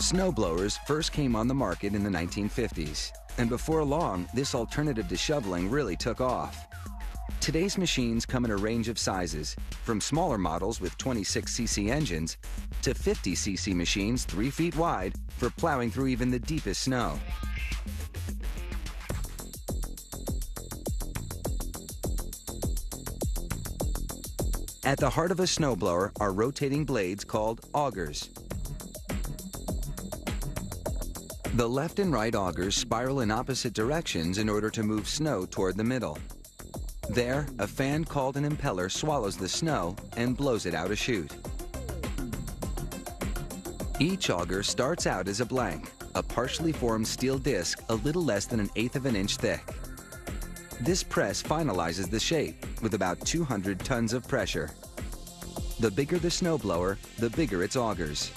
Snowblowers first came on the market in the 1950s, and before long, this alternative to shoveling really took off. Today's machines come in a range of sizes, from smaller models with 26cc engines to 50cc machines 3 feet wide for plowing through even the deepest snow. At the heart of a snowblower are rotating blades called augers. The left and right augers spiral in opposite directions in order to move snow toward the middle. There, a fan called an impeller swallows the snow and blows it out a chute. Each auger starts out as a blank, a partially formed steel disc a little less than 1/8 of an inch thick. This press finalizes the shape with about 200 tons of pressure. The bigger the snowblower, the bigger its augers.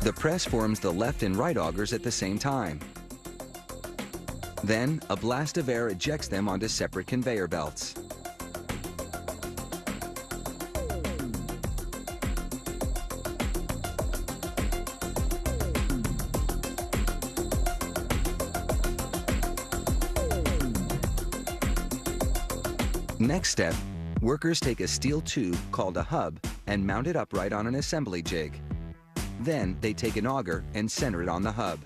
The press forms the left and right augers at the same time. Then, a blast of air ejects them onto separate conveyor belts. Next step, workers take a steel tube called a hub and mount it upright on an assembly jig. Then they take an auger and center it on the hub.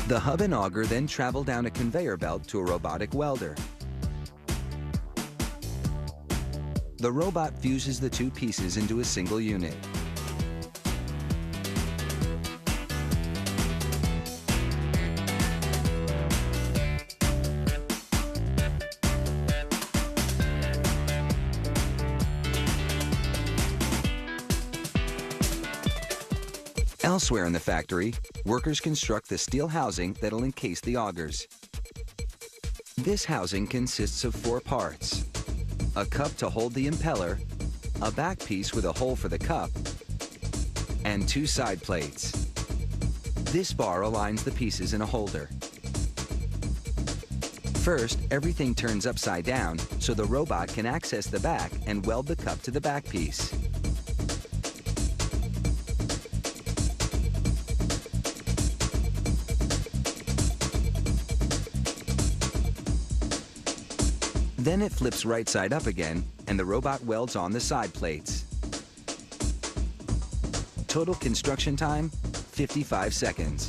The hub and auger then travel down a conveyor belt to a robotic welder. The robot fuses the two pieces into a single unit. Elsewhere in the factory, workers construct the steel housing that'll encase the augers. This housing consists of 4 parts: a cup to hold the impeller, a back piece with a hole for the cup, and 2 side plates. This bar aligns the pieces in a holder. First, everything turns upside down so the robot can access the back and weld the cup to the back piece. Then it flips right side up again, and the robot welds on the side plates. Total construction time, 55 seconds.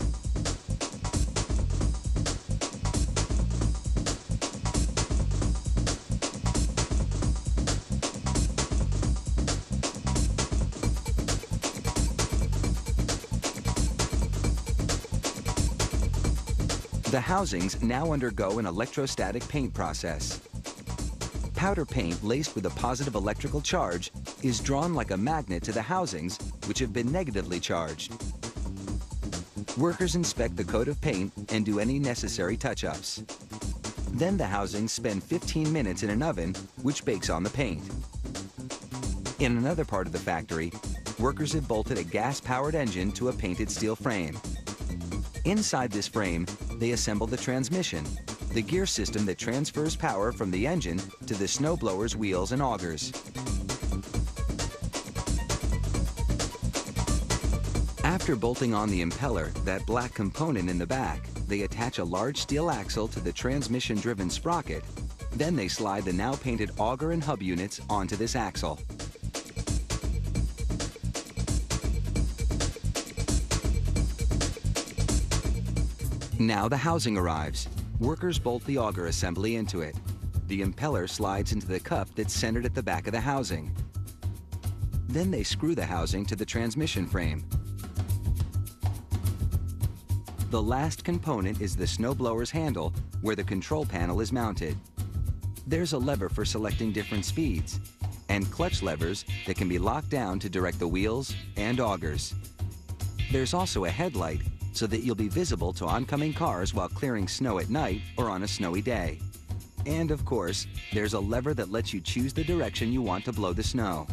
The housings now undergo an electrostatic paint process. Powder paint laced with a positive electrical charge is drawn like a magnet to the housings, which have been negatively charged. Workers inspect the coat of paint and do any necessary touch-ups. Then the housings spend 15 minutes in an oven, which bakes on the paint. In another part of the factory, workers have bolted a gas-powered engine to a painted steel frame. Inside this frame, they assemble the transmission, the gear system that transfers power from the engine to the snowblower's wheels and augers. After bolting on the impeller, that black component in the back, they attach a large steel axle to the transmission-driven sprocket. Then they slide the now painted auger and hub units onto this axle. Now the housing arrives. Workers bolt the auger assembly into it. The impeller slides into the cup that's centered at the back of the housing. Then they screw the housing to the transmission frame. The last component is the snowblower's handle, where the control panel is mounted. There's a lever for selecting different speeds, and clutch levers that can be locked down to direct the wheels and augers. There's also a headlight, so that you'll be visible to oncoming cars while clearing snow at night or on a snowy day. And of course, there's a lever that lets you choose the direction you want to blow the snow.